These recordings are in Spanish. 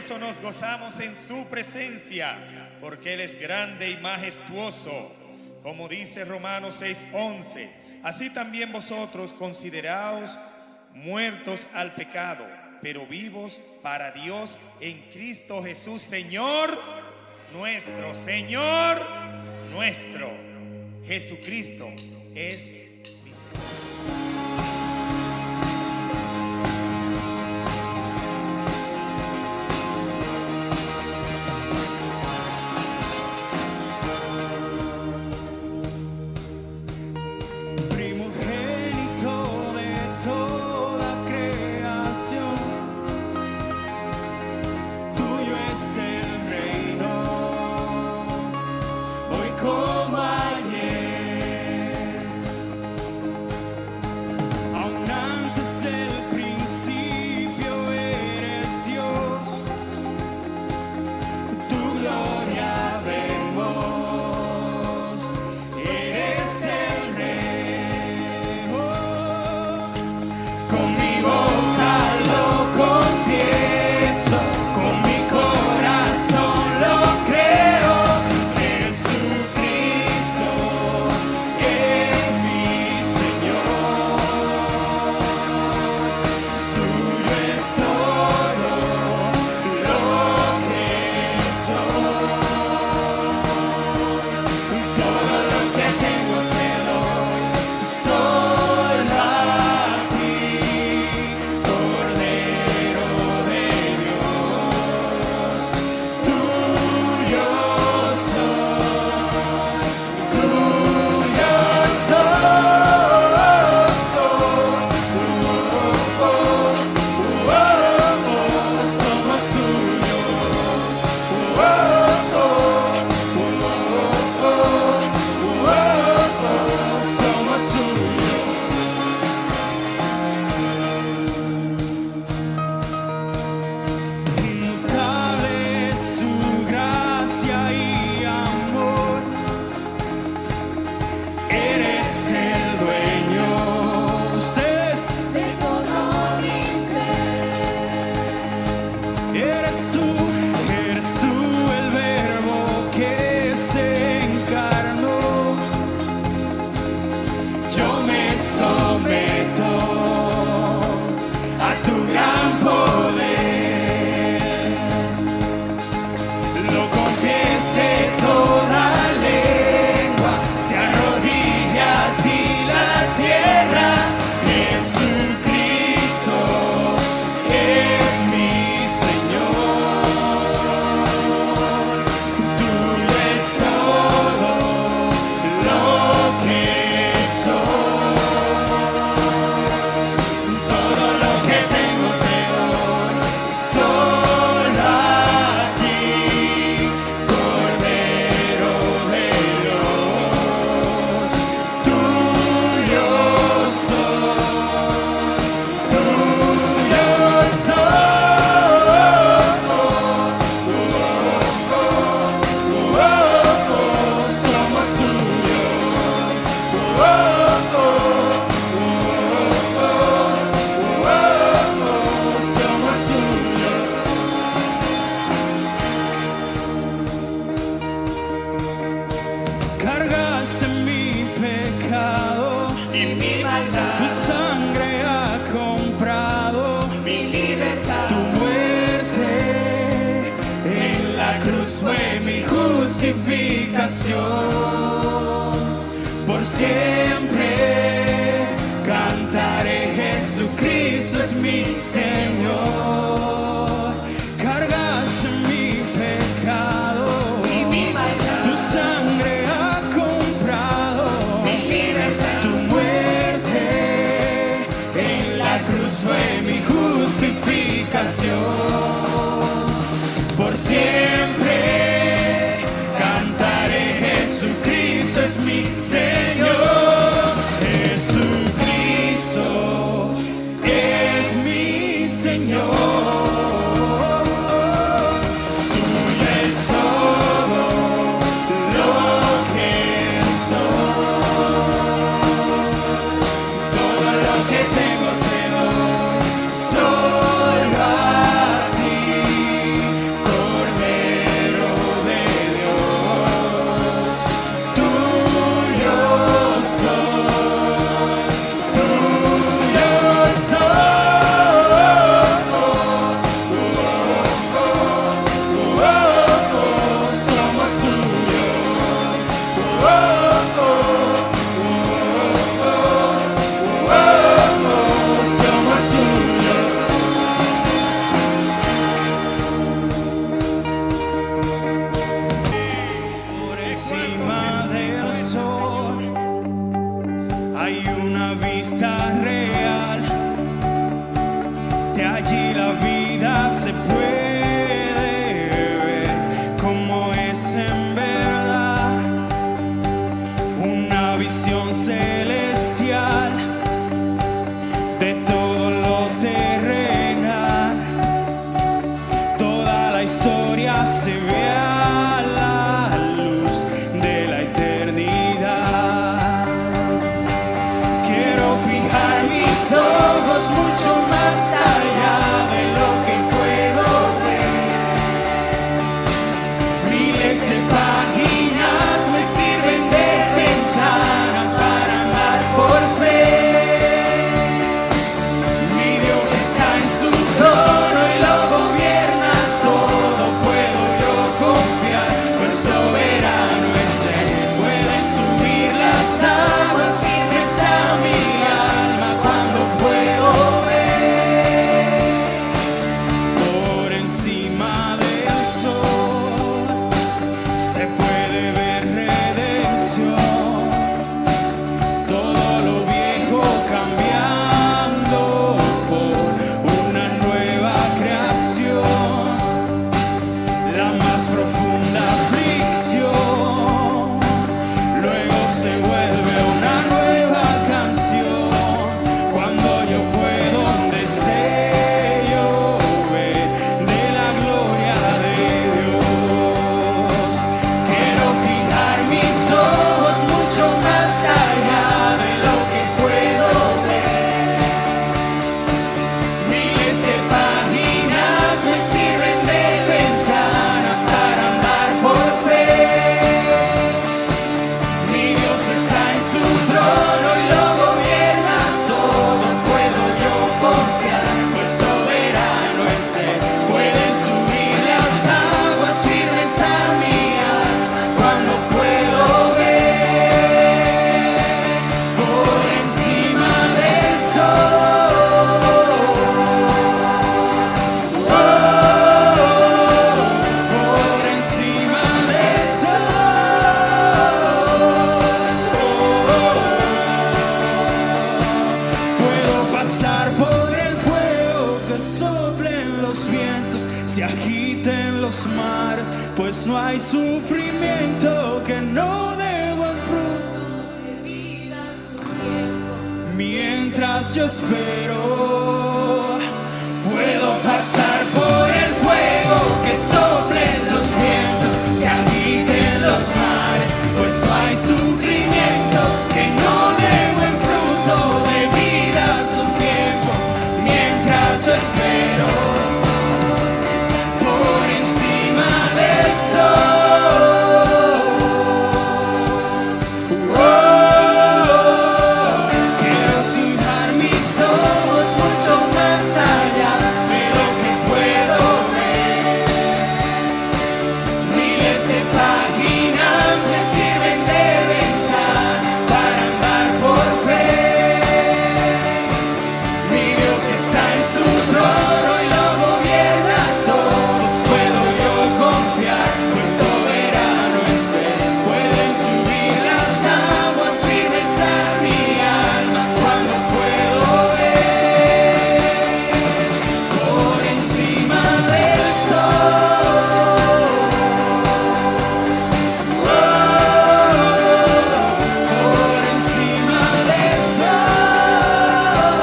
eso nos gozamos en su presencia, porque Él es grande y majestuoso. Como dice Romanos 6:11, así también vosotros consideraos muertos al pecado, pero vivos para Dios en Cristo Jesús, Señor nuestro. Señor nuestro. Jesucristo es mi Señor. Por siempre cantaré, Jesucristo es mi Señor. Cargaste mi pecado y mi maldad, tu sangre ha comprado mi libertad, tu muerte en la cruz fue mi justificación. Por siempre Jesucristo es mi Señor. encima del sol hay una vista real. De allí la vida se puede ver como es en verdad. Una visión celestial de todo lo terrenal. Toda la historia se ve a la luz de la eternidad. Quiero fijar mis ojos mucho más allá de lo que puedo ver. Miles de páginas me sirven de ventana para andar por fe. Mi Dios está en su trono y lo gobierna todo. Puedo yo confiar, pues soberano es Él. Pueden subir las aguas, firme está mi alma cuando puedo ver. Por encima del sol se puede ver redención. Todo lo viejo cambiando por una nueva creación. La más profunda aflicción luego se vuelve una nueva canción. Cuando yo puedo deseo ver de la gloria de Dios. Quiero fijar mis ojos mucho más allá de lo que puedo ver. Miles de páginas me sirven de ventana para andar por fe. Mi Dios está en su trono y lo gobierna todo. Puedo yo confiar, pues soberano es Él. Pueden subir las aguas, firme está mi alma cuando puedo ver. Por encima del sol, por encima del sol. Puedo pasar por el fuego, que soplen los vientos, se agiten los mares, pues no hay sufrimiento que no dé buen fruto. Mientras yo espero, puedo pasar por el fuego, que soplen los vientos, se agiten los mares, pues no hay sufrimiento que no dé buen fruto. De vida su tiempo, mientras yo espero. Por encima del sol, quiero fijar mis ojos mucho más allá de lo que puedo ver. Miles de páginas me sirven de ventana para andar por fe. Mi Dios está en su trono y lo gobierna todo. Puedo yo confiar, pues soberano es Él. Pueden subir las aguas, firme está mi alma cuando puedo ver. Por encima del sol, por encima del sol,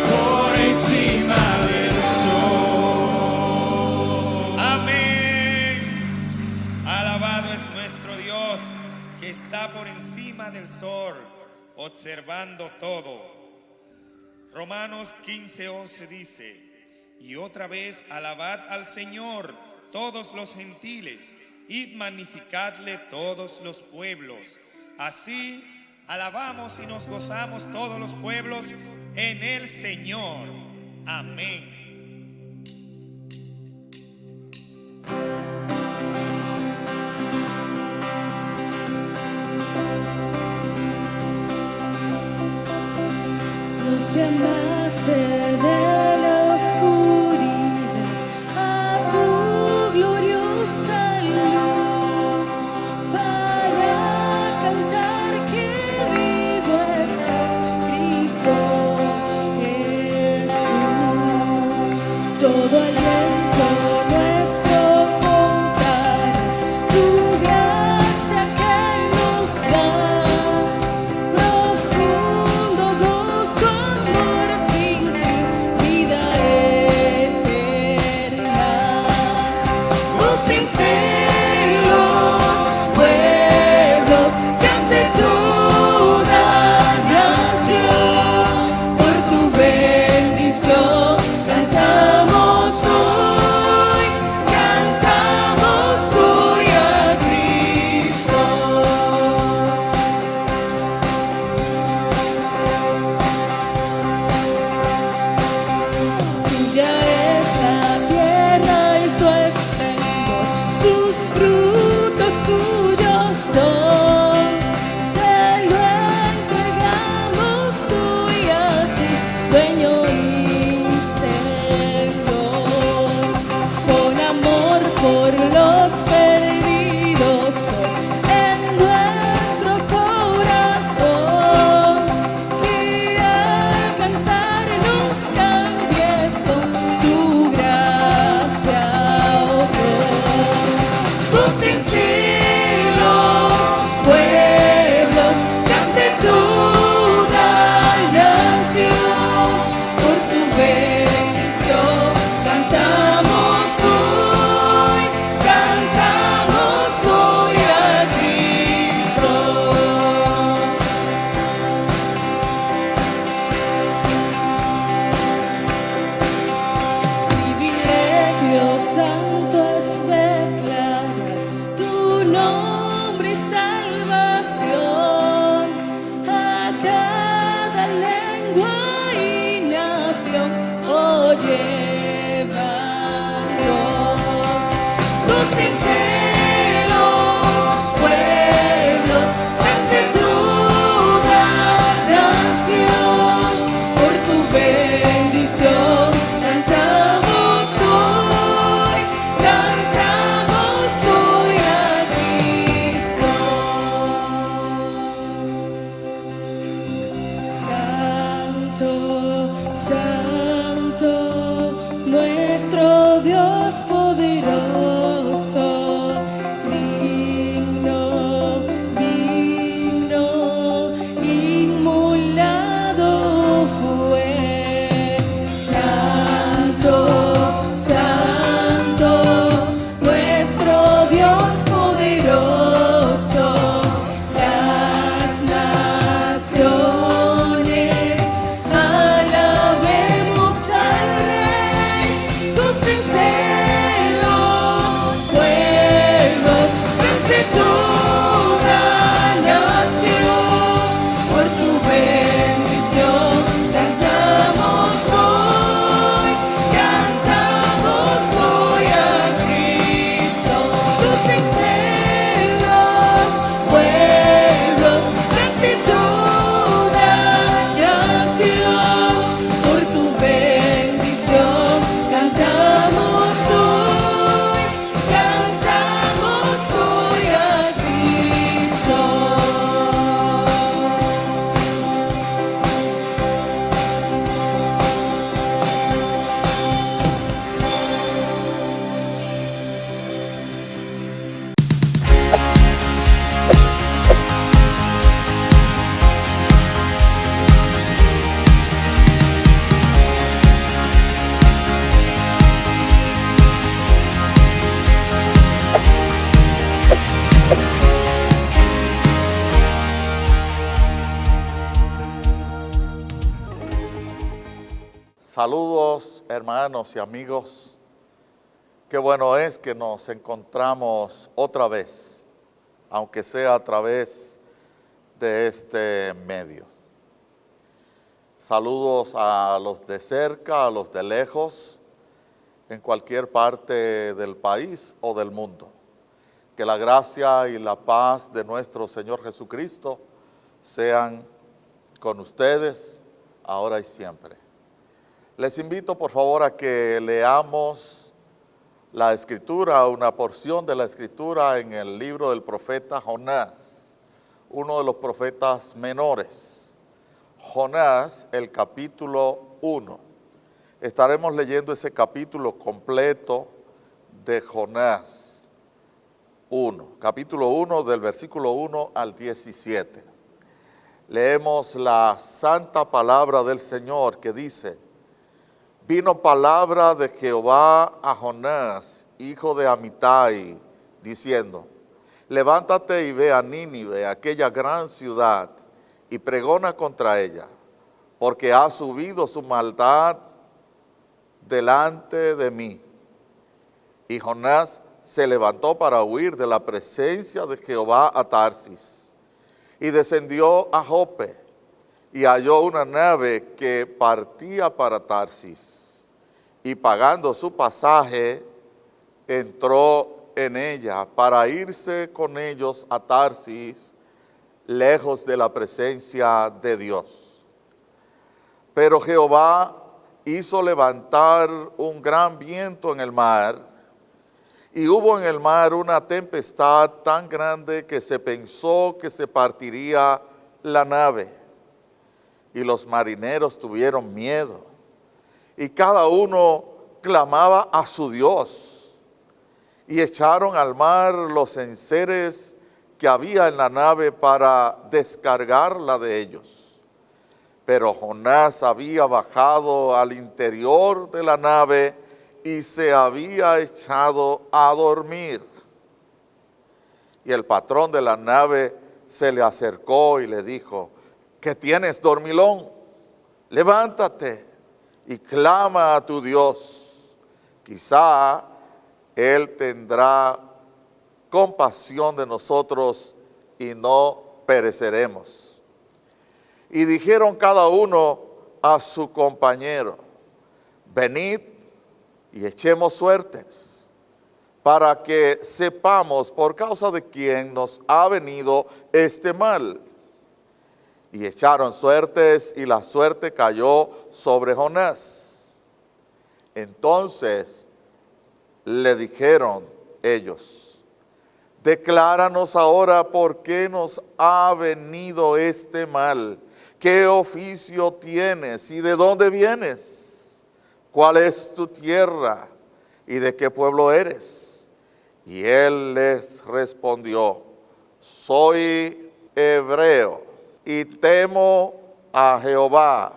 por encima del sol. Amén. Alabado es nuestro Dios, que está por encima del sol, observando todo. Romanos 15:11 dice: y otra vez alabad al Señor todos los gentiles, y magnificadle todos los pueblos. Así alabamos y nos gozamos todos los pueblos en el Señor. Amén. Nos llamaste de la oscuridad a tu por los perdidos hoy en nuestro corazón, que al cantar nos cambies con tu gracia, oh Dios. Tus cielos, pueblos, cante toda nación, por tu bendición cantamos hoy a Cristo. Privilegio santo es declarar tu nombre y salvación a cada lengua y nación. Oye, tus sinceros pueblos, ante toda nación, por tu bendición cantamos hoy a Cristo. Santo, santo, nuestro Dios poderoso, digno, digno, inmolado fue. Santo, santo, nuestro Dios poderoso, las naciones alabemos al Rey. Tus sinceros pueblos, ante toda nación, por tu bendición cantamos hoy a Cristo. Tus sinceros pueblos, ante toda nación, por tu bendición cantamos hoy a Cristo. Saludos, hermanos y amigos. Qué bueno es que nos encontramos otra vez, aunque sea a través de este medio. Saludos a los de cerca, a los de lejos, en cualquier parte del país o del mundo. Que la gracia y la paz de nuestro Señor Jesucristo sean con ustedes ahora y siempre. Les invito por favor a que leamos la escritura, una porción de la escritura en el libro del profeta Jonás, uno de los profetas menores. Jonás, el capítulo 1. Estaremos leyendo ese capítulo completo de Jonás 1, capítulo 1 del versículo 1 al 17. Leemos la santa palabra del Señor que dice: vino palabra de Jehová a Jonás, hijo de Amitai, diciendo: levántate y ve a Nínive, aquella gran ciudad, y pregona contra ella, porque ha subido su maldad delante de mí. Y Jonás se levantó para huir de la presencia de Jehová a Tarsis, y descendió a Jope, y halló una nave que partía para Tarsis, y pagando su pasaje, entró en ella para irse con ellos a Tarsis, lejos de la presencia de Dios. Pero Jehová hizo levantar un gran viento en el mar, Y hubo en el mar una tempestad tan grande que se pensó que se partiría la nave. Y los marineros tuvieron miedo. Y cada uno clamaba a su Dios. Y echaron al mar los enseres que había en la nave para descargarla de ellos. Pero Jonás había bajado al interior de la nave y se había echado a dormir. Y el patrón de la nave se le acercó y le dijo: ¿qué tienes, dormilón? Levántate y clama a tu Dios. Quizá Él tendrá compasión de nosotros y no pereceremos. Y dijeron cada uno a su compañero: venid y echemos suertes, para que sepamos por causa de quién nos ha venido este mal. Y echaron suertes, y la suerte cayó sobre Jonás. Entonces le dijeron ellos: decláranos ahora por qué nos ha venido este mal. ¿Qué oficio tienes y de dónde vienes? ¿Cuál es tu tierra y de qué pueblo eres? Y él les respondió: soy hebreo y temo a Jehová,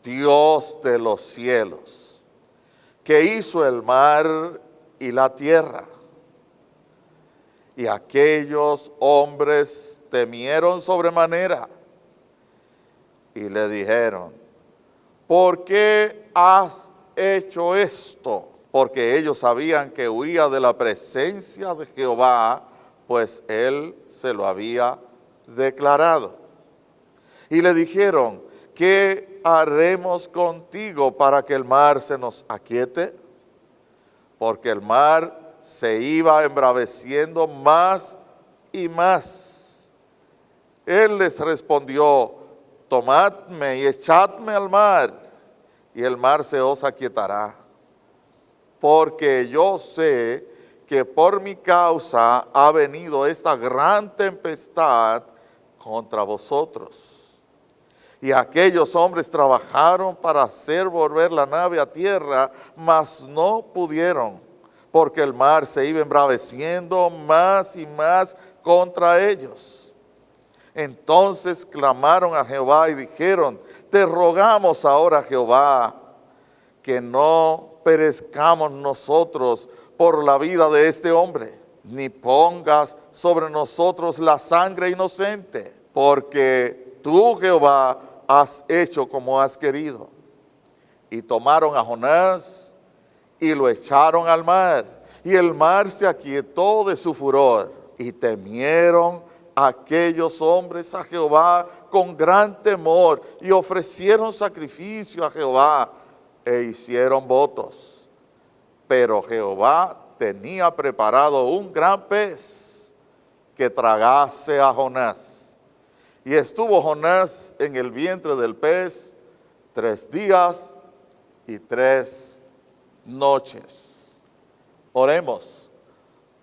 Dios de los cielos, que hizo el mar y la tierra. Y aquellos hombres temieron sobremanera y le dijeron: ¿por qué has hecho esto? Porque ellos sabían que huía de la presencia de Jehová, pues él se lo había declarado. Y le dijeron: ¿qué haremos contigo para que el mar se nos aquiete? Porque el mar se iba embraveciendo más y más. Él les respondió: tomadme y echadme al mar, y el mar se os aquietará. Porque yo sé que por mi causa ha venido esta gran tempestad contra vosotros. Y aquellos hombres trabajaron para hacer volver la nave a tierra, mas no pudieron, porque el mar se iba embraveciendo más y más contra ellos. Entonces clamaron a Jehová y dijeron: te rogamos ahora, Jehová, que no perezcamos nosotros por la vida de este hombre, ni pongas sobre nosotros la sangre inocente, porque tú, Jehová, has hecho como has querido. Y tomaron a Jonás y lo echaron al mar, y el mar se aquietó de su furor, y temieron aquellos hombres a Jehová con gran temor, y ofrecieron sacrificio a Jehová, e hicieron votos. Pero Jehová tenía preparado un gran pez que tragase a Jonás. Y estuvo Jonás en el vientre del pez 3 días y 3 noches. Oremos.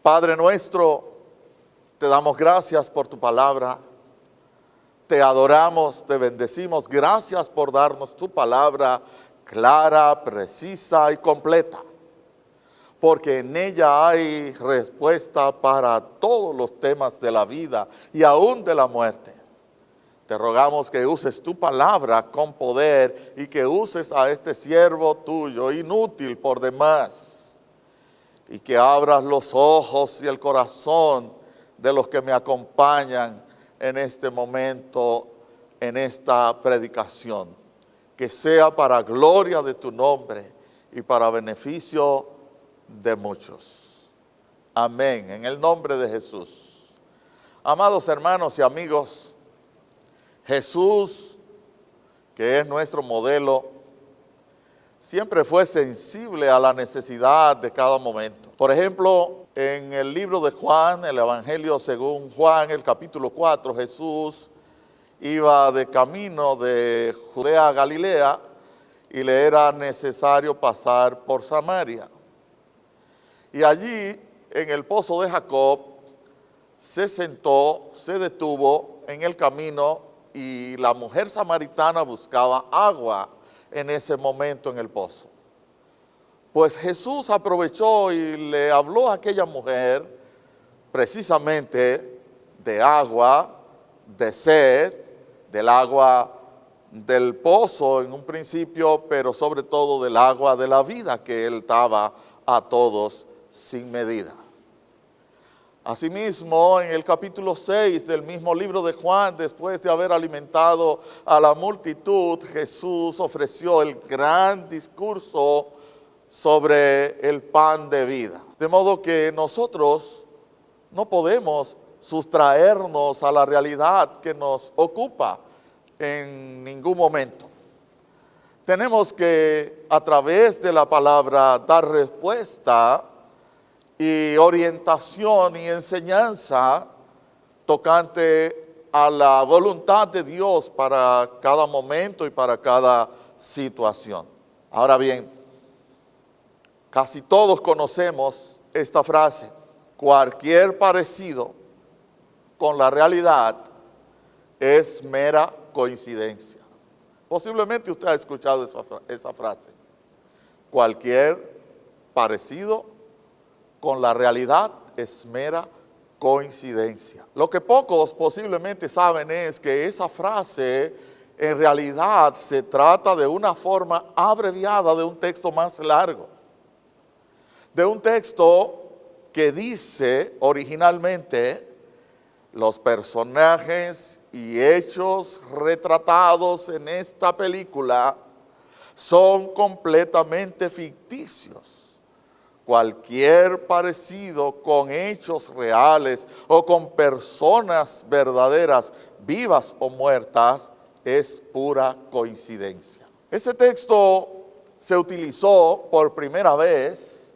Padre nuestro, te damos gracias por tu palabra. Te adoramos, te bendecimos. Gracias por darnos tu palabra clara, precisa y completa, porque en ella hay respuesta para todos los temas de la vida y aún de la muerte. Te rogamos que uses tu palabra con poder y que uses a este siervo tuyo, inútil por demás, y que abras los ojos y el corazón de los que me acompañan en este momento, en esta predicación. Que sea para gloria de tu nombre y para beneficio de muchos. Amén. En el nombre de Jesús. Amados hermanos y amigos, Jesús, que es nuestro modelo, siempre fue sensible a la necesidad de cada momento. Por ejemplo, en el libro de Juan, el Evangelio según Juan, el capítulo 4, Jesús iba de camino de Judea a Galilea y le era necesario pasar por Samaria. Y allí, en el pozo de Jacob, se sentó, se detuvo en el camino y la mujer samaritana buscaba agua en ese momento en el pozo. Pues Jesús aprovechó y le habló a aquella mujer precisamente de agua, de sed, del agua del pozo en un principio, pero sobre todo del agua de la vida que Él daba a todos sin medida. Asimismo, en el capítulo 6 del mismo libro de Juan, después de haber alimentado a la multitud, Jesús ofreció el gran discurso sobre el pan de vida. De modo que nosotros no podemos sustraernos a la realidad que nos ocupa en ningún momento. Tenemos que, a través de la palabra, dar respuesta y orientación y enseñanza tocante a la voluntad de Dios para cada momento y para cada situación. Ahora bien, casi todos conocemos esta frase: cualquier parecido con la realidad es mera coincidencia. Posiblemente usted ha escuchado esa frase. Cualquier parecido con la realidad es mera coincidencia. Lo que pocos posiblemente saben es que esa frase en realidad se trata de una forma abreviada de un texto más largo. De un texto que dice originalmente: los personajes y hechos retratados en esta película son completamente ficticios. Cualquier parecido con hechos reales o con personas verdaderas, vivas o muertas, es pura coincidencia. Ese texto se utilizó por primera vez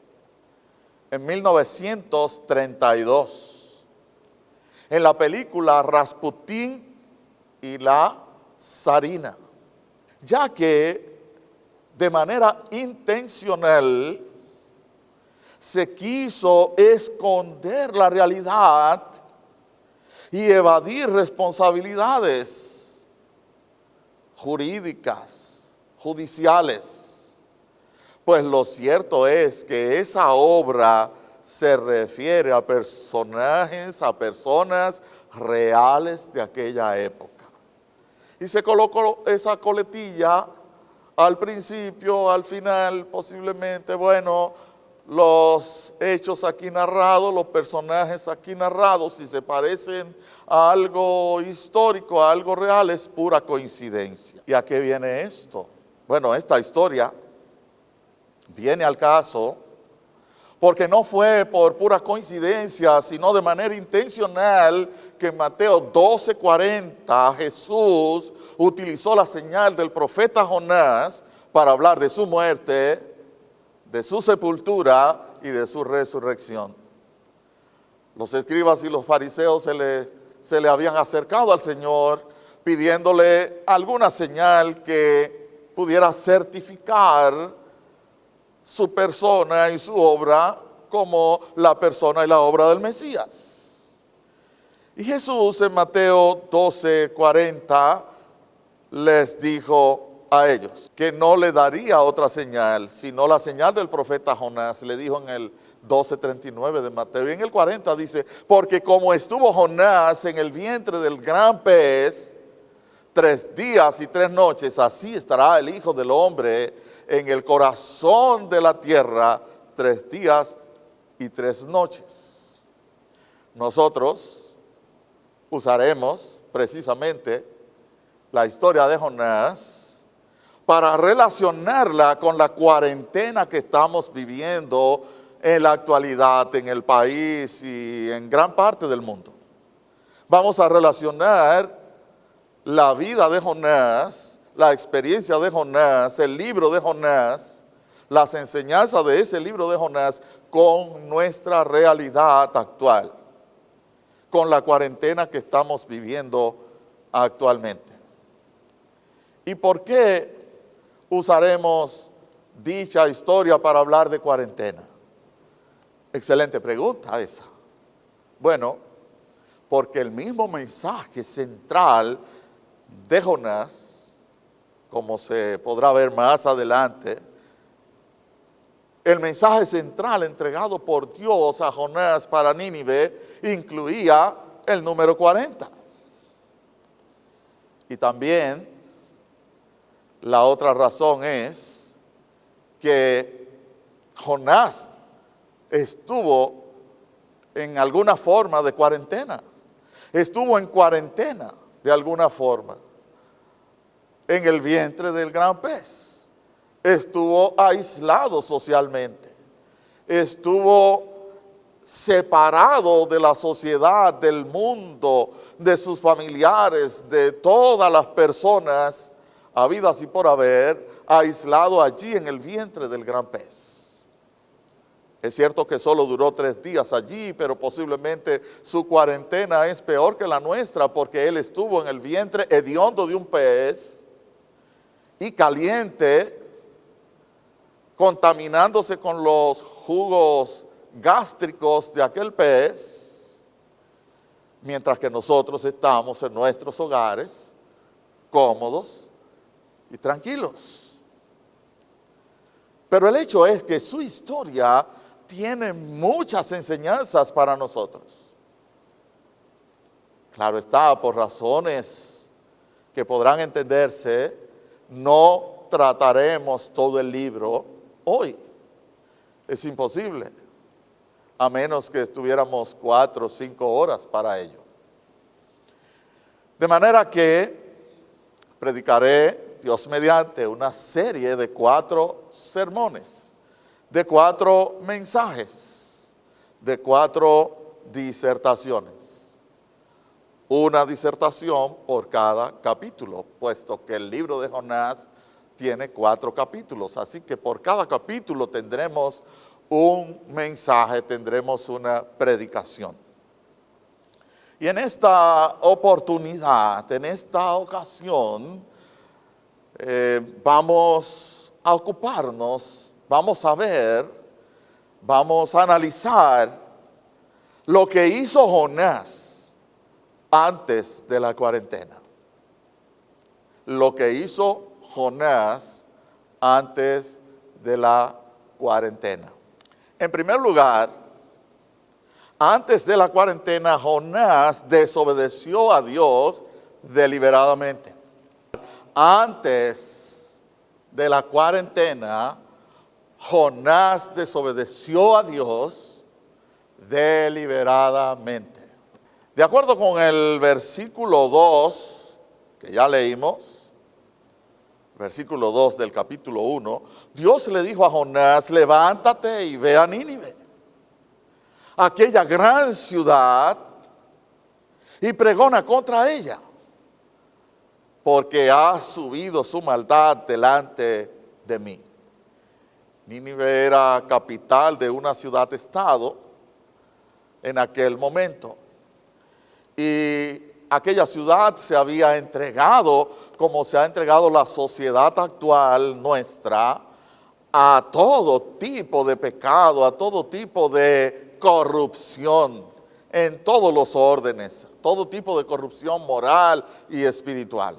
en 1932 en la película Rasputín y la Zarina, ya que de manera intencional se quiso esconder la realidad y evadir responsabilidades jurídicas, judiciales. Pues lo cierto es que esa obra se refiere a personajes, a personas reales de aquella época. Y se colocó esa coletilla al principio, al final, posiblemente, bueno, los hechos aquí narrados, los personajes aquí narrados, si se parecen a algo histórico, a algo real, es pura coincidencia. ¿Y a qué viene esto? Bueno, esta historia viene al caso porque no fue por pura coincidencia, sino de manera intencional que en Mateo 12:40 Jesús utilizó la señal del profeta Jonás para hablar de su muerte, de su sepultura y de su resurrección. Los escribas y los fariseos se le habían acercado al Señor pidiéndole alguna señal que pudiera certificar su persona y su obra como la persona y la obra del Mesías. Y Jesús en Mateo 12:40 les dijo a ellos que no le daría otra señal, sino la señal del profeta Jonás. Le dijo en el 12:39 de Mateo. Y en el 40 dice: porque como estuvo Jonás en el vientre del gran pez 3 días y 3 noches, así estará el Hijo del Hombre en el corazón de la tierra 3 días y 3 noches. Nosotros usaremos precisamente la historia de Jonás para relacionarla con la cuarentena que estamos viviendo en la actualidad en el país y en gran parte del mundo. Vamos a relacionar la vida de Jonás, la experiencia de Jonás, el libro de Jonás, las enseñanzas de ese libro de Jonás con nuestra realidad actual, con la cuarentena que estamos viviendo actualmente. ¿Y por qué usaremos dicha historia para hablar de cuarentena? Excelente pregunta esa. Bueno, porque el mismo mensaje central de Jonás, como se podrá ver más adelante, el mensaje central entregado por Dios a Jonás para Nínive incluía el número 40. Y también la otra razón es que Jonás estuvo en alguna forma de cuarentena. Estuvo en cuarentena de alguna forma en el vientre del gran pez. Estuvo aislado socialmente. Estuvo separado de la sociedad, del mundo, de sus familiares, de todas las personas habidas y por haber, aislado allí en el vientre del gran pez. Es cierto que solo duró 3 días allí, pero posiblemente su cuarentena es peor que la nuestra, porque él estuvo en el vientre hediondo de un pez y caliente, contaminándose con los jugos gástricos de aquel pez, mientras que nosotros estamos en nuestros hogares, cómodos y tranquilos. Pero el hecho es que su historia tiene muchas enseñanzas para nosotros. Claro está, por razones que podrán entenderse, no trataremos todo el libro hoy. Es imposible, a menos que estuviéramos 4 o 5 horas para ello. De manera que predicaré, Dios mediante, una serie de 4 sermones, de 4 mensajes, de 4 disertaciones. Una disertación por cada capítulo, puesto que el libro de Jonás tiene 4 capítulos. Así que por cada capítulo tendremos un mensaje, tendremos una predicación. Y en esta oportunidad, en esta ocasión, vamos a ocuparnos, vamos a ver, vamos a analizar lo que hizo Jonás antes de la cuarentena. Lo que hizo Jonás antes de la cuarentena. En primer lugar, antes de la cuarentena, Jonás desobedeció a Dios deliberadamente. Antes de la cuarentena, Jonás desobedeció a Dios deliberadamente. De acuerdo con el versículo 2, que ya leímos, versículo 2 del capítulo 1, Dios le dijo a Jonás: levántate y ve a Nínive, aquella gran ciudad, y pregona contra ella, porque ha subido su maldad delante de mí. Nínive era capital de una ciudad-estado en aquel momento. Y aquella ciudad se había entregado, como se ha entregado la sociedad actual nuestra, a todo tipo de pecado, a todo tipo de corrupción, en todos los órdenes, todo tipo de corrupción moral y espiritual.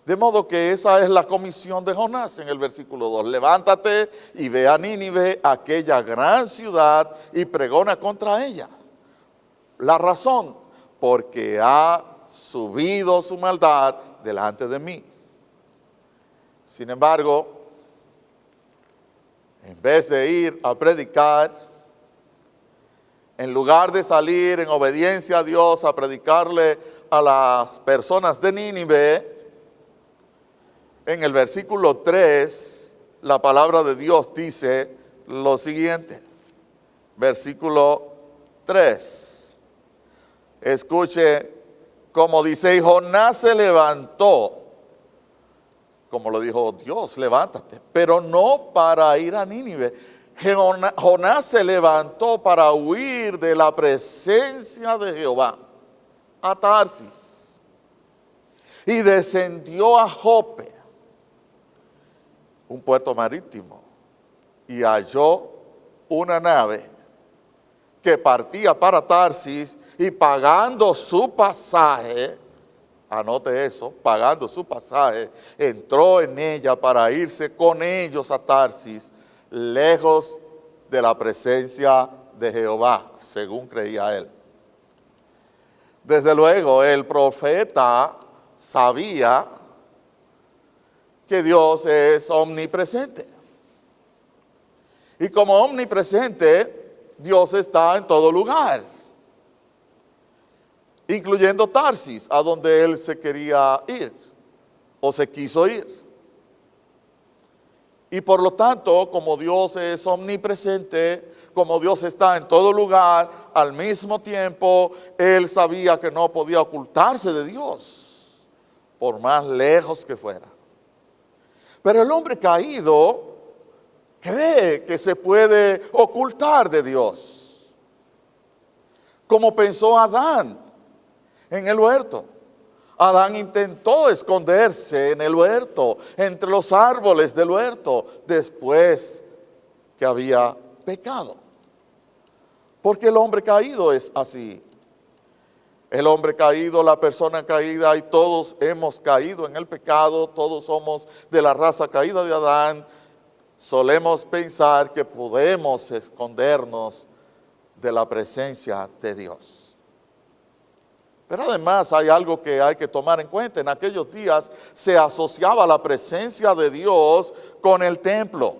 De modo que esa es la comisión de Jonás en el versículo 2. Levántate y ve a Nínive, aquella gran ciudad, y pregona contra ella. La razón: porque ha subido su maldad delante de mí. Sin embargo, en vez de ir a predicar, en lugar de salir en obediencia a Dios a predicarle a las personas de Nínive, en el versículo 3, la palabra de Dios dice lo siguiente. Versículo 3. Escuche cómo dice: y Jonás se levantó, como lo dijo Dios, levántate, pero no para ir a Nínive. Jonás se levantó para huir de la presencia de Jehová a Tarsis, y descendió a Jope, un puerto marítimo, y halló una nave que partía para Tarsis y pagando su pasaje, anote eso, pagando su pasaje, entró en ella para irse con ellos a Tarsis, lejos de la presencia de Jehová, según creía él. Desde luego, el profeta sabía que Dios es omnipresente. Y como omnipresente, Dios está en todo lugar, incluyendo Tarsis, a donde él se quería ir o se quiso ir. Y por lo tanto, como Dios es omnipresente, como Dios está en todo lugar, al mismo tiempo, él sabía que no podía ocultarse de Dios, por más lejos que fuera. Pero el hombre caído cree que se puede ocultar de Dios, como pensó Adán en el huerto. Adán intentó esconderse en el huerto, entre los árboles del huerto, después que había pecado. Porque el hombre caído es así. El hombre caído, la persona caída, y todos hemos caído en el pecado, todos somos de la raza caída de Adán. Solemos pensar que podemos escondernos de la presencia de Dios. Pero además hay algo que hay que tomar en cuenta. En aquellos días se asociaba la presencia de Dios con el templo.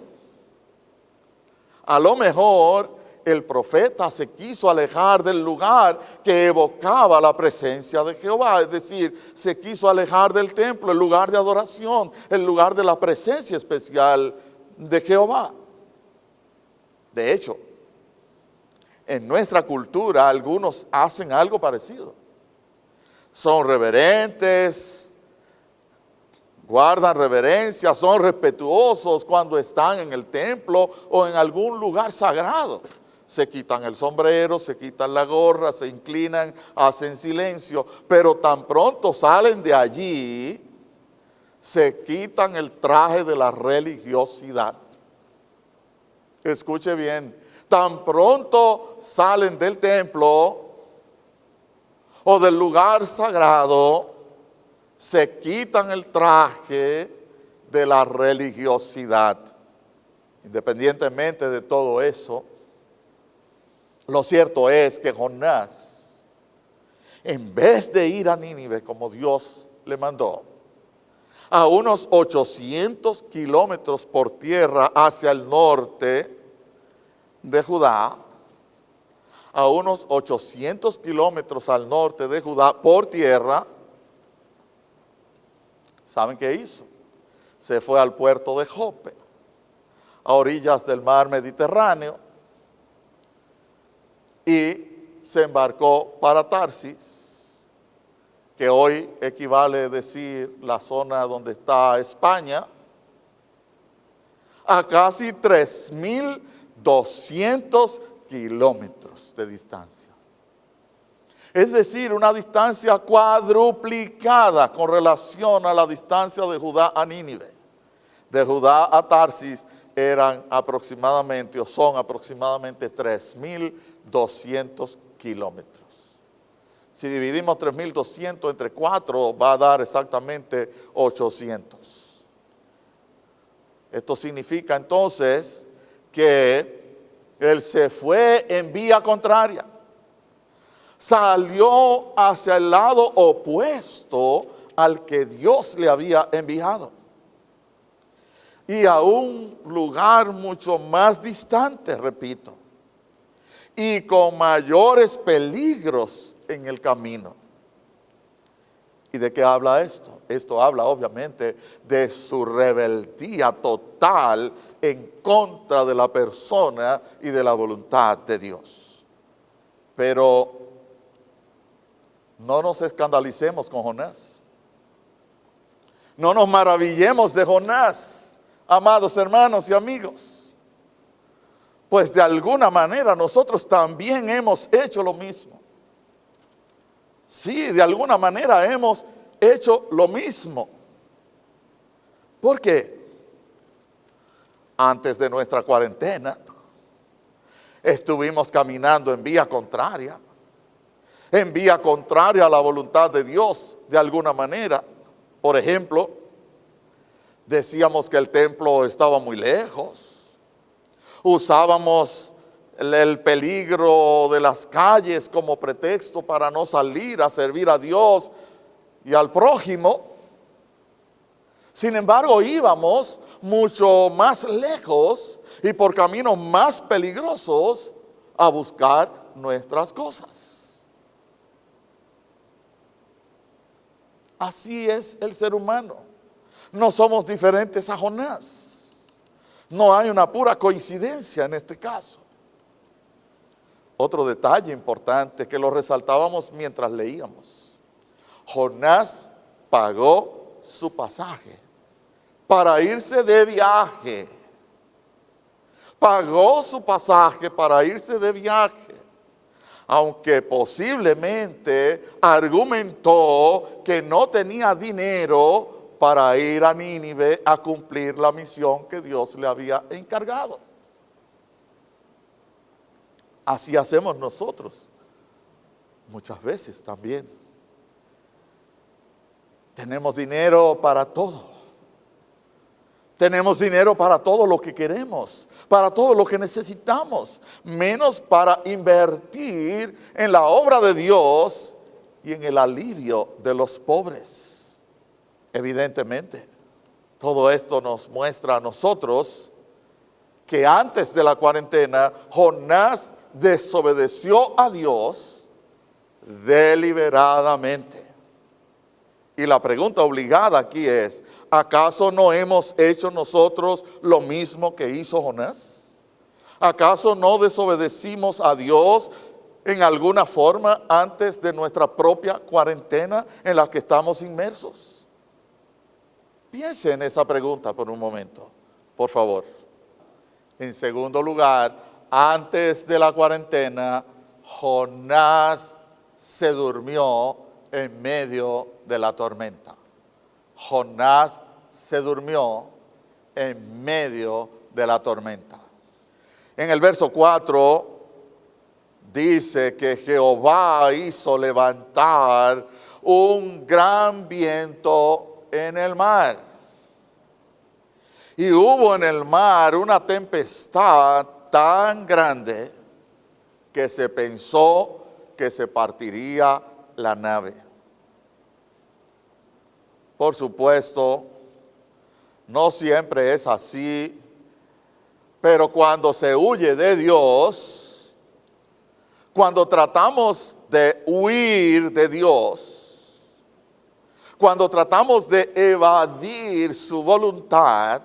A lo mejor el profeta se quiso alejar del lugar que evocaba la presencia de Jehová. Es decir, se quiso alejar del templo, el lugar de adoración, el lugar de la presencia especial de Jehová. De hecho, en nuestra cultura algunos hacen algo parecido. Son reverentes, guardan reverencia, son respetuosos cuando están en el templo o en algún lugar sagrado. Se quitan el sombrero, se quitan la gorra, se inclinan, hacen silencio, pero tan pronto salen de allí, se quitan el traje de la religiosidad. Escuche bien, tan pronto salen del templo o del lugar sagrado, se quitan el traje de la religiosidad. Independientemente de todo eso, lo cierto es que Jonás, en vez de ir a Nínive como Dios le mandó, a unos 800 kilómetros por tierra hacia el norte de Judá, a unos 800 kilómetros al norte de Judá por tierra, ¿saben qué hizo? Se fue al puerto de Jope, a orillas del mar Mediterráneo, y se embarcó para Tarsis, que hoy equivale a decir la zona donde está España, a casi 3.200 kilómetros de distancia. Es decir, una distancia cuadruplicada con relación a la distancia de Judá a Nínive. De Judá a Tarsis eran aproximadamente, o son aproximadamente 3.200 kilómetros. Si dividimos 3.200 entre 4, va a dar exactamente 800. Esto significa entonces que él se fue en vía contraria. Salió hacia el lado opuesto al que Dios le había enviado. Y a un lugar mucho más distante, repito. Y con mayores peligros en el camino. ¿Y de qué habla esto? Esto habla obviamente de su rebeldía total en contra de la persona y de la voluntad de Dios. Pero no nos escandalicemos con Jonás. No nos maravillemos de Jonás, amados hermanos y amigos. Pues de alguna manera nosotros también hemos hecho lo mismo. Sí, de alguna manera hemos hecho lo mismo. ¿Por qué? Antes de nuestra cuarentena, Estuvimos caminando en vía contraria a la voluntad de Dios, de alguna manera. Por ejemplo, decíamos que el templo estaba muy lejos. Usábamos el peligro de las calles como pretexto para no salir a servir a Dios y al prójimo. Sin embargo, íbamos mucho más lejos y por caminos más peligrosos a buscar nuestras cosas. Así es el ser humano. No somos diferentes a Jonás. No hay una pura coincidencia en este caso. Otro detalle importante que lo resaltábamos mientras leíamos. Jonás pagó su pasaje para irse de viaje. Pagó su pasaje para irse de viaje. Aunque posiblemente argumentó que no tenía dinero para ir a Nínive a cumplir la misión que Dios le había encargado. Así hacemos nosotros muchas veces también. Tenemos dinero para todo. Tenemos dinero para todo lo que queremos, para todo lo que necesitamos, menos para invertir en la obra de Dios y en el alivio de los pobres. Evidentemente, todo esto nos muestra a nosotros que antes de la cuarentena, Jonás desobedeció a Dios deliberadamente. Y la pregunta obligada aquí es, ¿acaso no hemos hecho nosotros lo mismo que hizo Jonás? ¿Acaso no desobedecimos a Dios en alguna forma antes de nuestra propia cuarentena en la que estamos inmersos? Piense en esa pregunta por un momento, por favor. En segundo lugar, antes de la cuarentena, Jonás se durmió en medio de la tormenta. Jonás se durmió en medio de la tormenta. En el verso 4 dice que Jehová hizo levantar un gran viento en el mar. Y hubo en el mar una tempestad tan grande que se pensó que se partiría la nave. Por supuesto, no siempre es así, pero cuando se huye de Dios, cuando tratamos de huir de Dios, cuando tratamos de evadir su voluntad,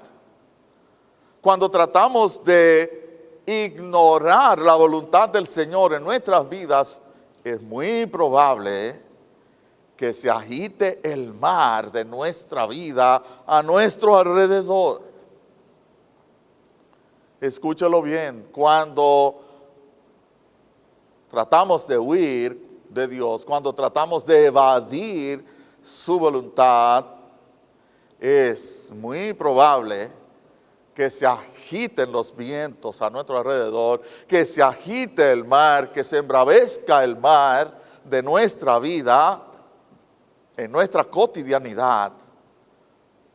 cuando tratamos de ignorar la voluntad del Señor en nuestras vidas, es muy probable que se agite el mar de nuestra vida a nuestro alrededor. Escúchalo bien, cuando tratamos de huir de Dios, cuando tratamos de evadir su voluntad, es muy probable que se agiten los vientos a nuestro alrededor, que se agite el mar, que se embravezca el mar de nuestra vida, en nuestra cotidianidad,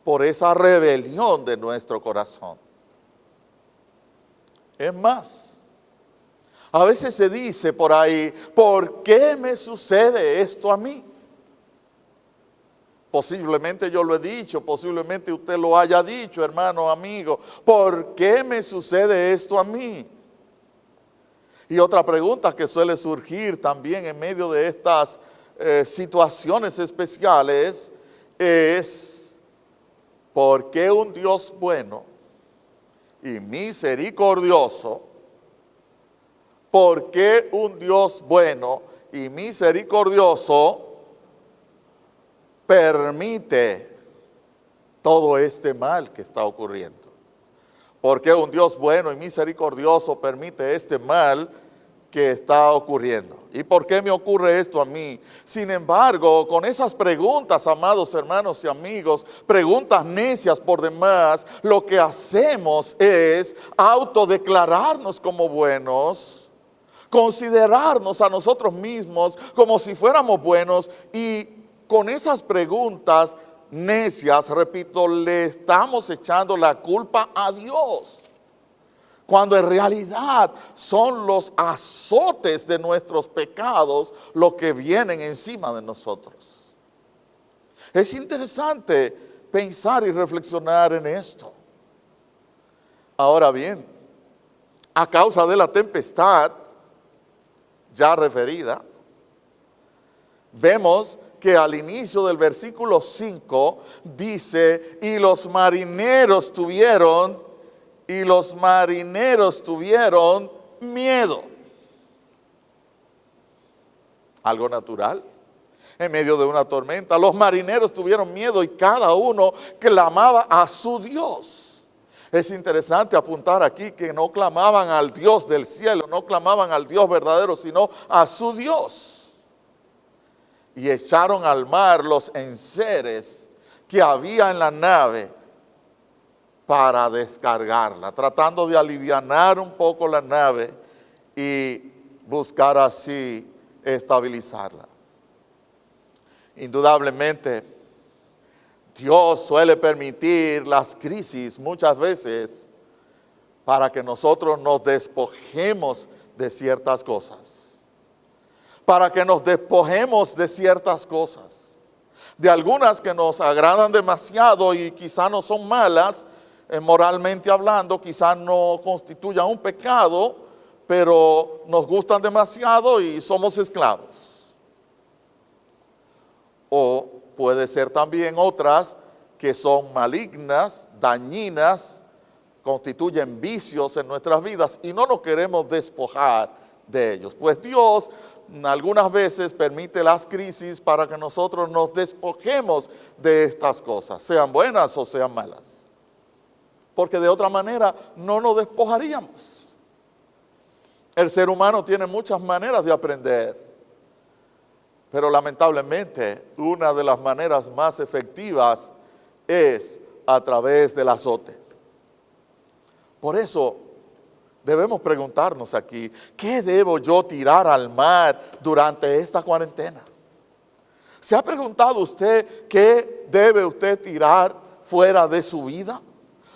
por esa rebelión de nuestro corazón. Es más, a veces se dice por ahí, ¿por qué me sucede esto a mí? Posiblemente yo lo he dicho, posiblemente usted lo haya dicho, hermano, amigo. ¿Por qué me sucede esto a mí? Y otra pregunta que suele surgir también en medio de estas situaciones especiales es, ¿por qué un Dios bueno y misericordioso? ¿Por qué un Dios bueno y misericordioso permite todo este mal que está ocurriendo? ¿Por qué un Dios bueno y misericordioso permite este mal que está ocurriendo. ¿Y por qué me ocurre esto a mí? Sin embargo, con esas preguntas, amados hermanos y amigos, preguntas necias por demás, lo que hacemos es autodeclararnos como buenos, considerarnos a nosotros mismos como si fuéramos buenos, y con esas preguntas necias, repito, le estamos echando la culpa a Dios, cuando en realidad son los azotes de nuestros pecados los que vienen encima de nosotros. Es interesante pensar y reflexionar en esto. Ahora bien, a causa de la tempestad ya referida, vemos que al inicio del versículo 5 dice, y los marineros tuvieron miedo. Algo natural. En medio de una tormenta, los marineros tuvieron miedo y cada uno clamaba a su Dios. Es interesante apuntar aquí que no clamaban al Dios del cielo, no clamaban al Dios verdadero, sino a su Dios. Y echaron al mar los enseres que había en la nave para descargarla, tratando de alivianar un poco la nave y buscar así estabilizarla. Indudablemente, Dios suele permitir las crisis muchas veces para que nosotros nos despojemos de ciertas cosas. Para que nos despojemos de ciertas cosas. De algunas que nos agradan demasiado y quizá no son malas, moralmente hablando, quizá no constituyan un pecado, pero nos gustan demasiado y somos esclavos. O puede ser también otras que son malignas, dañinas, constituyen vicios en nuestras vidas y no nos queremos despojar de ellos. Pues Dios algunas veces permite las crisis para que nosotros nos despojemos de estas cosas, sean buenas o sean malas. Porque de otra manera no nos despojaríamos. El ser humano tiene muchas maneras de aprender, pero lamentablemente una de las maneras más efectivas es a través del azote. Por eso debemos preguntarnos aquí, ¿qué debo yo tirar al mar durante esta cuarentena? ¿Se ha preguntado usted qué debe usted tirar fuera de su vida?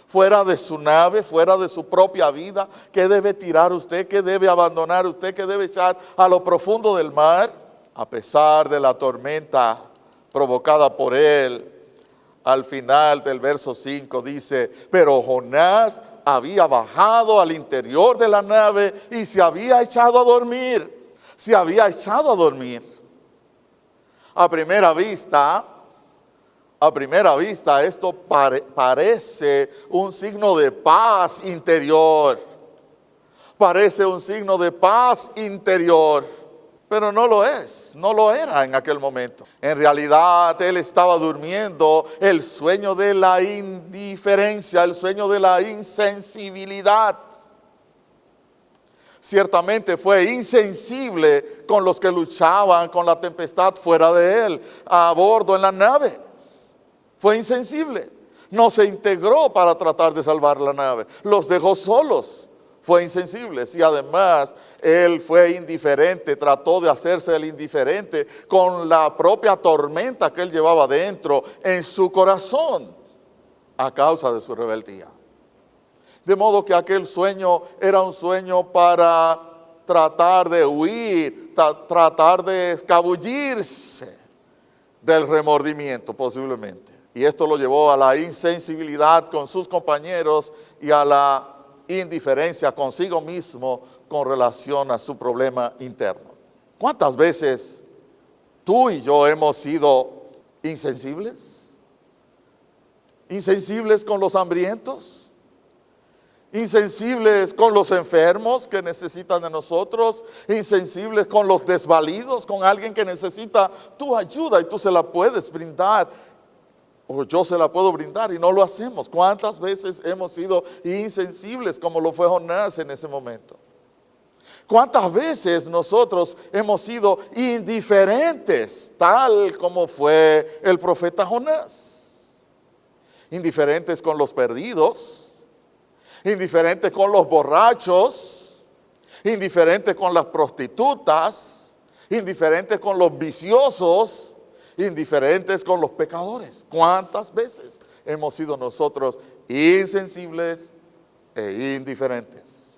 Fuera de su nave, fuera de su propia vida, ¿qué debe tirar usted? ¿Qué debe abandonar usted? ¿Qué debe echar a lo profundo del mar? A pesar de la tormenta provocada por él, al final del verso 5 dice, pero Jonás había bajado al interior de la nave y se había echado a dormir. Se había echado a dormir. A primera vista esto parece un signo de paz interior. Parece un signo de paz interior, pero no lo es, no lo era en aquel momento. En realidad él estaba durmiendo el sueño de la indiferencia, el sueño de la insensibilidad. Ciertamente fue insensible con los que luchaban con la tempestad fuera de él, a bordo en la nave. Fue insensible, no se integró para tratar de salvar la nave, los dejó solos, fue insensible. Y además él fue indiferente, trató de hacerse el indiferente con la propia tormenta que él llevaba dentro en su corazón a causa de su rebeldía. De modo que aquel sueño era un sueño para tratar de huir, tratar de escabullirse del remordimiento posiblemente. Y esto lo llevó a la insensibilidad con sus compañeros y a la indiferencia consigo mismo con relación a su problema interno. ¿Cuántas veces tú y yo hemos sido insensibles? ¿Insensibles con los hambrientos? ¿Insensibles con los enfermos que necesitan de nosotros? ¿Insensibles con los desvalidos? ¿Con alguien que necesita tu ayuda y tú se la puedes brindar? O yo se la puedo brindar y no lo hacemos. ¿Cuántas veces hemos sido insensibles como lo fue Jonás en ese momento? ¿Cuántas veces nosotros hemos sido indiferentes, tal como fue el profeta Jonás? Indiferentes con los perdidos, indiferentes con los borrachos, indiferentes con las prostitutas, indiferentes con los viciosos, indiferentes con los pecadores. ¿Cuántas veces hemos sido nosotros insensibles e indiferentes?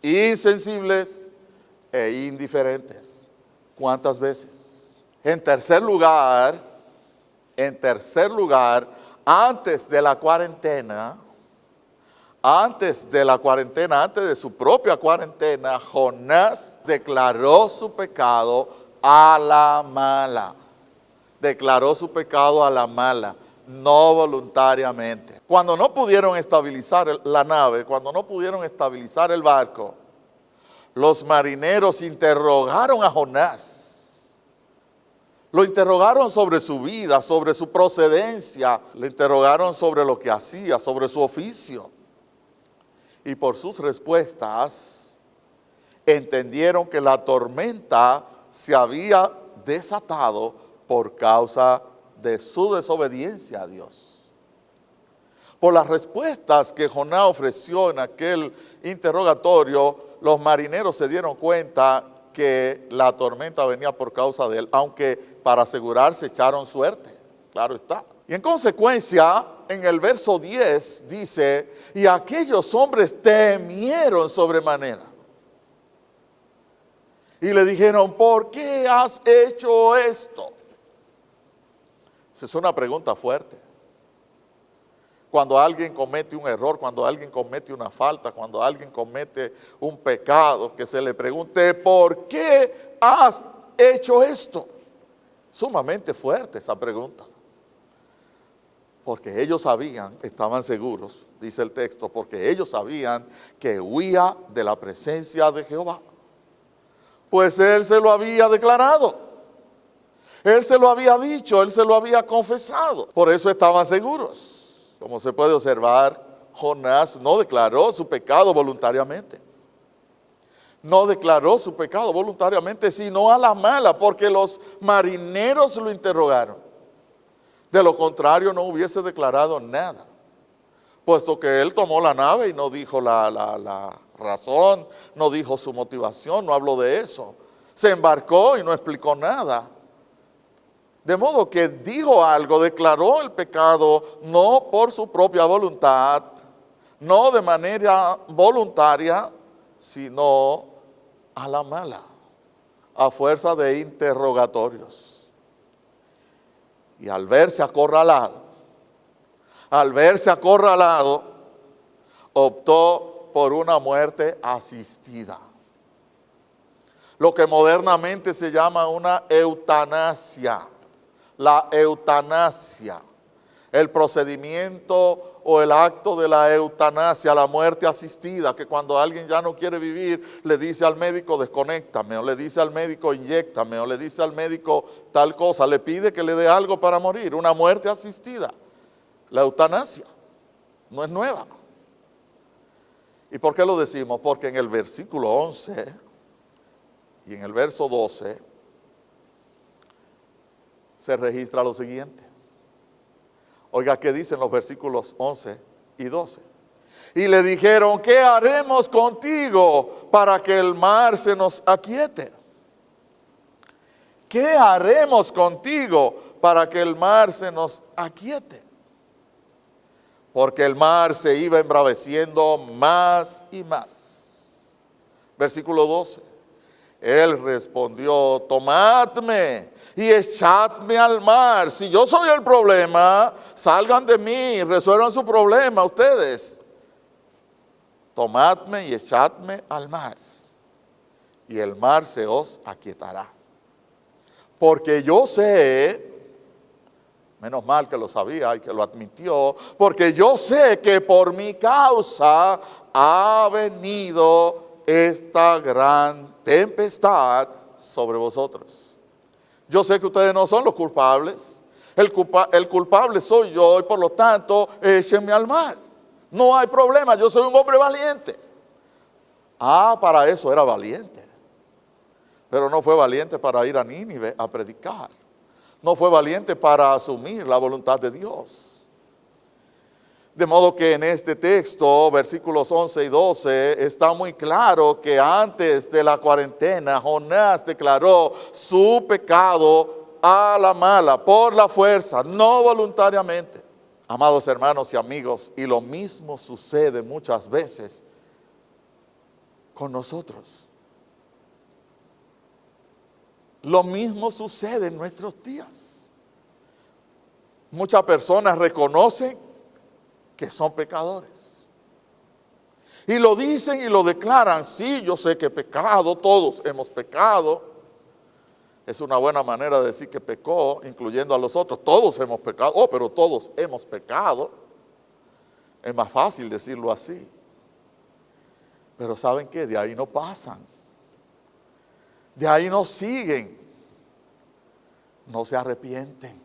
Insensibles e indiferentes. ¿Cuántas veces? En tercer lugar, antes de la cuarentena, antes de su propia cuarentena, Jonás declaró su pecado a la mala. Declaró su pecado a la mala, no voluntariamente. Cuando no pudieron estabilizar la nave, cuando no pudieron estabilizar el barco, los marineros interrogaron a Jonás. Lo interrogaron sobre su vida, sobre su procedencia, le interrogaron sobre lo que hacía, sobre su oficio. Y por sus respuestas entendieron que la tormenta se había desatado por causa de su desobediencia a Dios. Por las respuestas que Jonás ofreció en aquel interrogatorio, los marineros se dieron cuenta que la tormenta venía por causa de él, aunque para asegurarse echaron suerte, claro está. Y en consecuencia, en el verso 10 dice, y aquellos hombres temieron sobremanera. Y le dijeron, ¿por qué has hecho esto? Esa es una pregunta fuerte. Cuando alguien comete un error, cuando alguien comete una falta, cuando alguien comete un pecado, que se le pregunte, ¿por qué has hecho esto? Sumamente fuerte esa pregunta. Porque ellos sabían, estaban seguros, dice el texto, porque ellos sabían que huía de la presencia de Jehová. Pues él se lo había declarado. Él se lo había dicho, él se lo había confesado. Por eso estaban seguros. Como se puede observar, Jonás no declaró su pecado voluntariamente. No declaró su pecado voluntariamente, sino a la mala, porque los marineros lo interrogaron. De lo contrario, no hubiese declarado nada. Puesto que él tomó la nave y no dijo la razón, no dijo su motivación, no habló de eso. Se embarcó y no explicó nada. De modo que dijo algo, declaró el pecado no por su propia voluntad, no de manera voluntaria, sino a la mala, a fuerza de interrogatorios. Y al verse acorralado, optó por una muerte asistida. Lo que modernamente se llama una eutanasia. La eutanasia, el procedimiento o el acto de la eutanasia, la muerte asistida, que cuando alguien ya no quiere vivir, le dice al médico desconéctame, o le dice al médico inyéctame, o le dice al médico tal cosa, le pide que le dé algo para morir, una muerte asistida. La eutanasia no es nueva. ¿Y por qué lo decimos? Porque en el versículo 11 y en el verso 12 se registra lo siguiente. Oiga, ¿qué dicen los versículos 11 y 12? Y le dijeron, ¿qué haremos contigo para que el mar se nos aquiete? ¿Qué haremos contigo para que el mar se nos aquiete? Porque el mar se iba embraveciendo más y más. Versículo 12. Él respondió, tomadme y echadme al mar. Si yo soy el problema, salgan de mí, resuelvan su problema ustedes. Tomadme y echadme al mar, y el mar se os aquietará. Porque yo sé, menos mal que lo sabía y que lo admitió, porque yo sé que por mi causa ha venido esta gran tempestad sobre vosotros. Yo sé que ustedes no son los culpables. El culpable soy yo y por lo tanto échenme al mar. No hay problema, yo soy un hombre valiente. Para eso era valiente. Pero no fue valiente para ir a Nínive a predicar. No fue valiente para asumir la voluntad de Dios. De modo que en este texto, versículos 11 y 12, está muy claro que antes de la cuarentena, Jonás declaró su pecado a la mala, por la fuerza, no voluntariamente. Amados hermanos y amigos, y lo mismo sucede muchas veces con nosotros. Lo mismo sucede en nuestros días. Muchas personas reconocen que son pecadores. Y lo dicen y lo declaran. Sí, yo sé que he pecado, todos hemos pecado. Es una buena manera de decir que pecó, incluyendo a los otros. Todos hemos pecado. Pero todos hemos pecado. Es más fácil decirlo así. Pero ¿saben qué? De ahí no pasan. De ahí no siguen. No se arrepienten.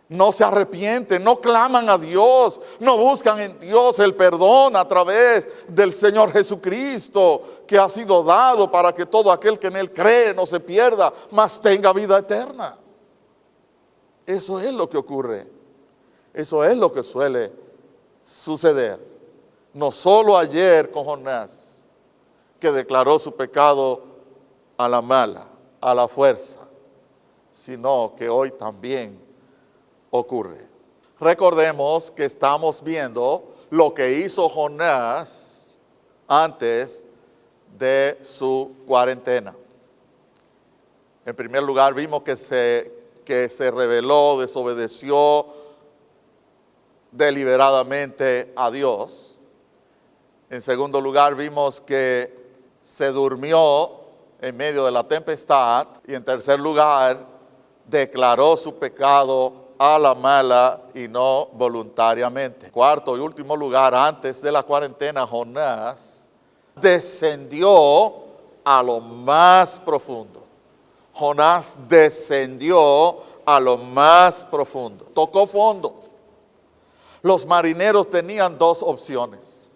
No se arrepienten, no claman a Dios, no buscan en Dios el perdón a través del Señor Jesucristo, que ha sido dado para que todo aquel que en Él cree no se pierda, mas tenga vida eterna. Eso es lo que ocurre. Eso es lo que suele suceder. No solo ayer con Jonás, que declaró su pecado a la mala, a la fuerza, sino que hoy también ocurre. Recordemos que estamos viendo lo que hizo Jonás antes de su cuarentena. En primer lugar, vimos que se rebeló, desobedeció deliberadamente a Dios. En segundo lugar, vimos que se durmió en medio de la tempestad. Y en tercer lugar, declaró su pecado a la mala y no voluntariamente. Cuarto y último lugar, antes de la cuarentena, Jonás descendió a lo más profundo. Jonás descendió a lo más profundo. Tocó fondo. Los marineros tenían dos opciones.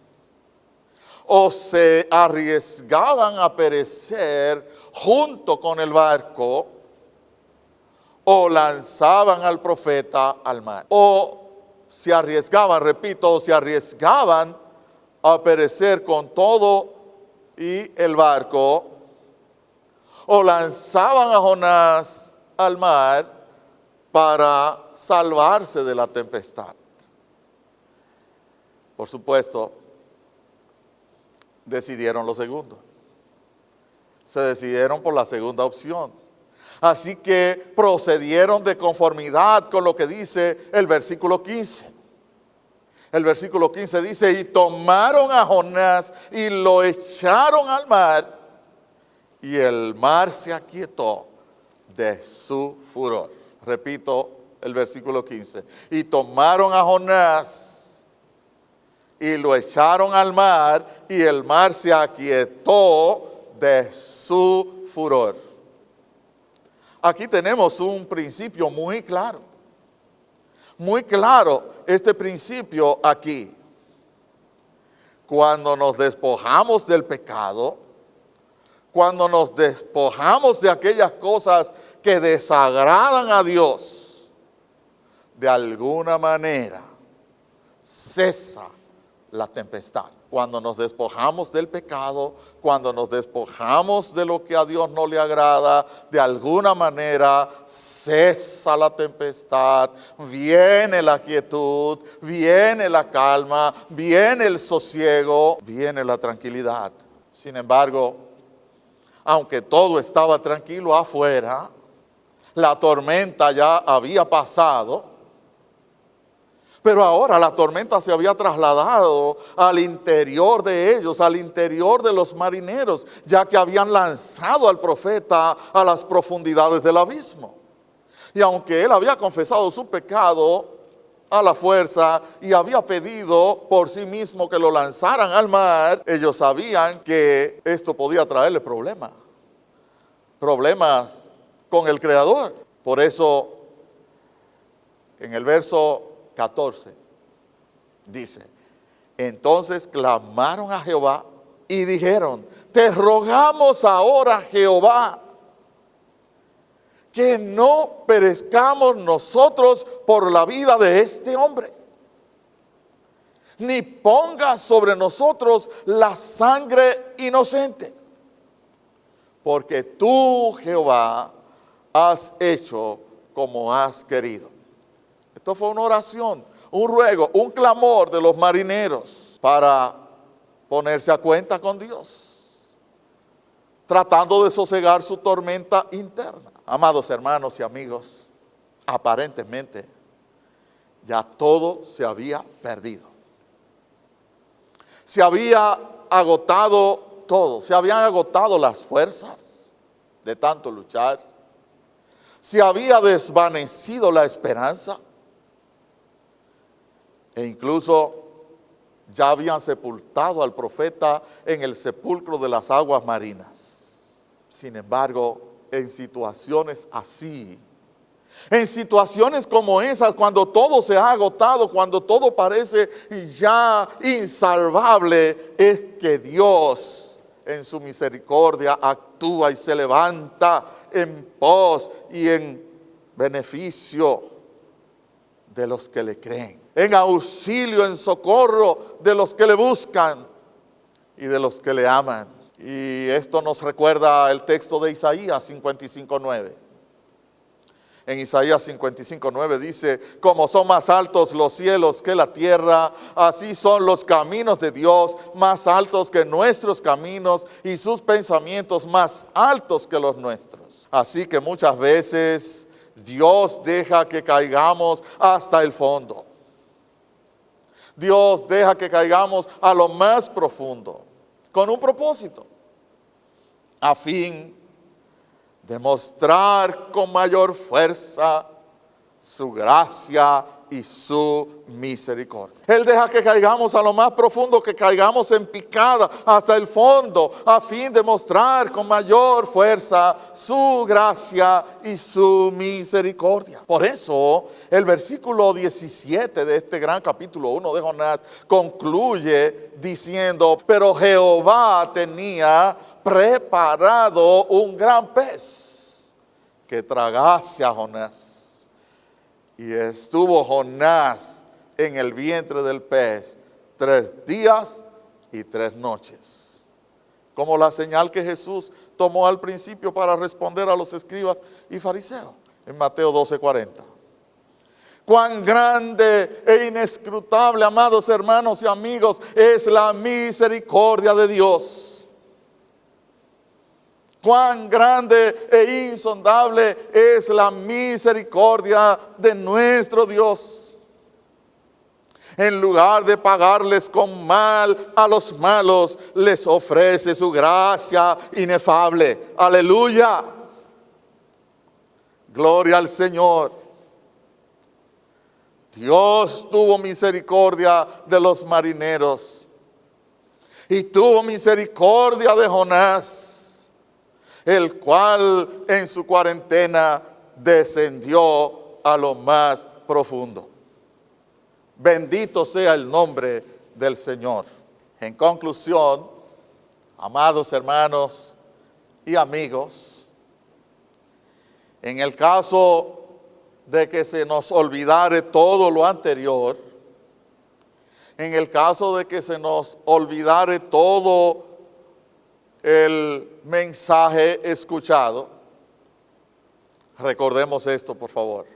O se arriesgaban a perecer junto con el barco, o lanzaban al profeta al mar. O se arriesgaban, repito, se arriesgaban a perecer con todo y el barco, o lanzaban a Jonás al mar para salvarse de la tempestad. Por supuesto, decidieron lo segundo. Se decidieron por la segunda opción. Así que procedieron de conformidad con lo que dice el versículo 15. El versículo 15 dice: y tomaron a Jonás y lo echaron al mar, y el mar se aquietó de su furor. Repito el versículo 15. Y tomaron a Jonás y lo echaron al mar, y el mar se aquietó de su furor. Aquí tenemos un principio muy claro. Muy claro este principio aquí. Cuando nos despojamos del pecado, cuando nos despojamos de aquellas cosas que desagradan a Dios, de alguna manera cesa la tempestad. Cuando nos despojamos del pecado, cuando nos despojamos de lo que a Dios no le agrada, de alguna manera cesa la tempestad, viene la quietud, viene la calma, viene el sosiego, viene la tranquilidad. Sin embargo, aunque todo estaba tranquilo afuera, la tormenta ya había pasado. Pero ahora la tormenta se había trasladado al interior de ellos, al interior de los marineros, ya que habían lanzado al profeta a las profundidades del abismo. Y aunque él había confesado su pecado a la fuerza y había pedido por sí mismo que lo lanzaran al mar, ellos sabían que esto podía traerle problemas con el Creador. Por eso, en el verso 14 dice: entonces clamaron a Jehová y dijeron: te rogamos ahora, Jehová, que no perezcamos nosotros por la vida de este hombre, ni pongas sobre nosotros la sangre inocente, porque tú, Jehová, has hecho como has querido. Esto fue una oración, un ruego, un clamor de los marineros para ponerse a cuenta con Dios, tratando de sosegar su tormenta interna. Amados hermanos y amigos, aparentemente ya todo se había perdido. Se había agotado todo, se habían agotado las fuerzas de tanto luchar, se había desvanecido la esperanza e incluso ya habían sepultado al profeta en el sepulcro de las aguas marinas. Sin embargo, en situaciones así, en situaciones como esas, cuando todo se ha agotado, cuando todo parece ya insalvable, es que Dios en su misericordia actúa y se levanta en pos y en beneficio de los que le creen, en auxilio, en socorro de los que le buscan y de los que le aman. Y esto nos recuerda el texto de Isaías 55:9. En Isaías 55:9 dice: como son más altos los cielos que la tierra, así son los caminos de Dios más altos que nuestros caminos, y sus pensamientos más altos que los nuestros. Así que muchas veces Dios deja que caigamos hasta el fondo. Dios deja que caigamos a lo más profundo, con un propósito, a fin de mostrar con mayor fuerza su gracia y su misericordia. Él deja que caigamos a lo más profundo, que caigamos en picada hasta el fondo, a fin de mostrar con mayor fuerza su gracia y su misericordia. Por eso, el versículo 17 de este gran capítulo 1 de Jonás concluye diciendo: pero Jehová tenía preparado un gran pez que tragase a Jonás. Y estuvo Jonás en el vientre del pez 3 días y 3 noches. Como la señal que Jesús tomó al principio para responder a los escribas y fariseos en Mateo 12:40. Cuán grande e inescrutable, amados hermanos y amigos, es la misericordia de Dios. Cuán grande e insondable es la misericordia de nuestro Dios. En lugar de pagarles con mal a los malos, les ofrece su gracia inefable. Aleluya. Gloria al Señor. Dios tuvo misericordia de los marineros y tuvo misericordia de Jonás, el cual en su cuarentena descendió a lo más profundo. Bendito sea el nombre del Señor. En conclusión, amados hermanos y amigos, en el caso de que se nos olvidare todo lo anterior, en el caso de que se nos olvidare todo el mensaje escuchado, recordemos esto, por favor.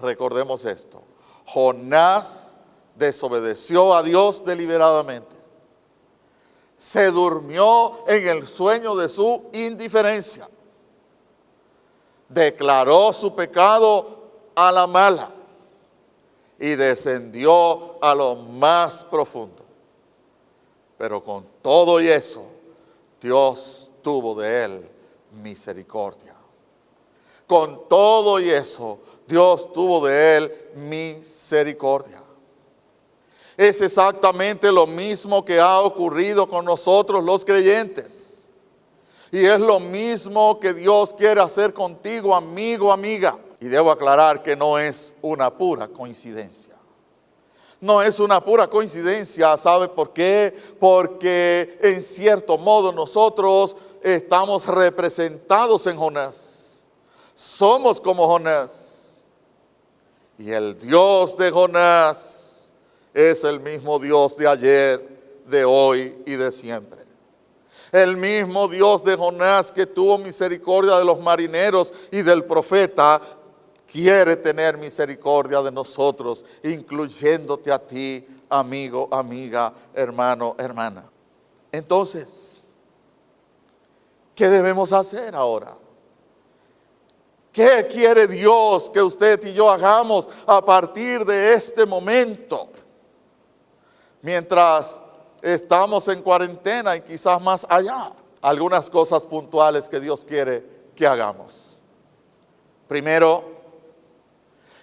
Recordemos esto. Jonás desobedeció a Dios deliberadamente. Se durmió en el sueño de su indiferencia. Declaró su pecado a la mala y descendió a lo más profundo. Pero con todo y eso, Dios tuvo de él misericordia. Con todo y eso, Dios tuvo de él misericordia. Es exactamente lo mismo que ha ocurrido con nosotros los creyentes. Y es lo mismo que Dios quiere hacer contigo, amigo, amiga. Y debo aclarar que no es una pura coincidencia, No es una pura coincidencia, ¿sabe por qué? Porque en cierto modo nosotros estamos representados en Jonás. Somos como Jonás. Y el Dios de Jonás es el mismo Dios de ayer, de hoy y de siempre. El mismo Dios de Jonás que tuvo misericordia de los marineros y del profeta, quiere tener misericordia de nosotros, incluyéndote a ti, amigo, amiga, hermano, hermana. Entonces, ¿qué debemos hacer ahora? ¿Qué quiere Dios que usted y yo hagamos a partir de este momento? Mientras estamos en cuarentena y quizás más allá. Algunas cosas puntuales que Dios quiere que hagamos. Primero,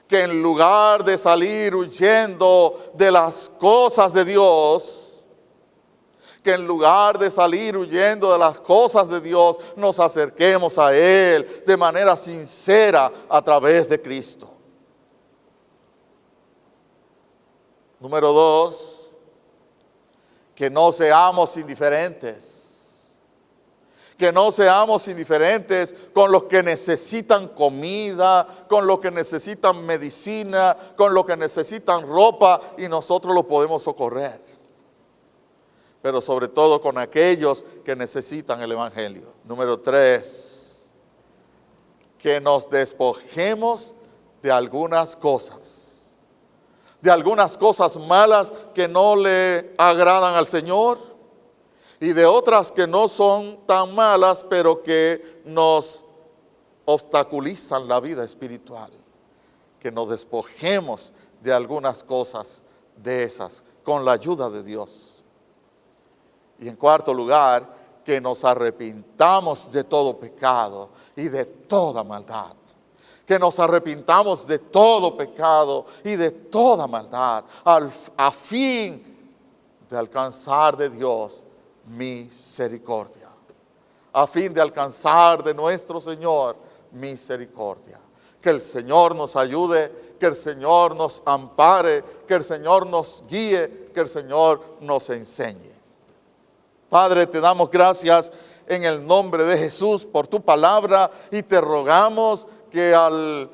que en lugar de salir huyendo de las cosas de Dios, nos acerquemos a Él de manera sincera a través de Cristo. Número 2, que no seamos indiferentes. Que no seamos indiferentes con los que necesitan comida, con los que necesitan medicina, con los que necesitan ropa y nosotros los podemos socorrer. Pero sobre todo con aquellos que necesitan el Evangelio. Número 3, que nos despojemos de algunas cosas. De algunas cosas malas que no le agradan al Señor. Y de otras que no son tan malas, pero que nos obstaculizan la vida espiritual. Que nos despojemos de algunas cosas de esas, con la ayuda de Dios. Y en cuarto lugar, que nos arrepintamos de todo pecado y de toda maldad. Que nos arrepintamos de todo pecado y de toda maldad, a fin de alcanzar de Dios misericordia, a fin de alcanzar de nuestro Señor misericordia. Que el Señor nos ayude, que el Señor nos ampare, que el Señor nos guíe, que el Señor nos enseñe. Padre, te damos gracias en el nombre de Jesús por tu palabra y te rogamos que al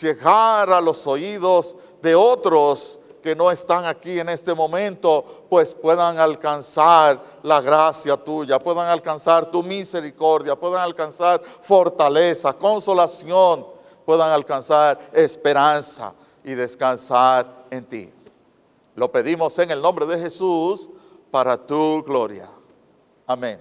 llegar a los oídos de otros que no están aquí en este momento, pues puedan alcanzar la gracia tuya, puedan alcanzar tu misericordia, puedan alcanzar fortaleza, consolación, puedan alcanzar esperanza y descansar en ti. Lo pedimos en el nombre de Jesús para tu gloria. Amén.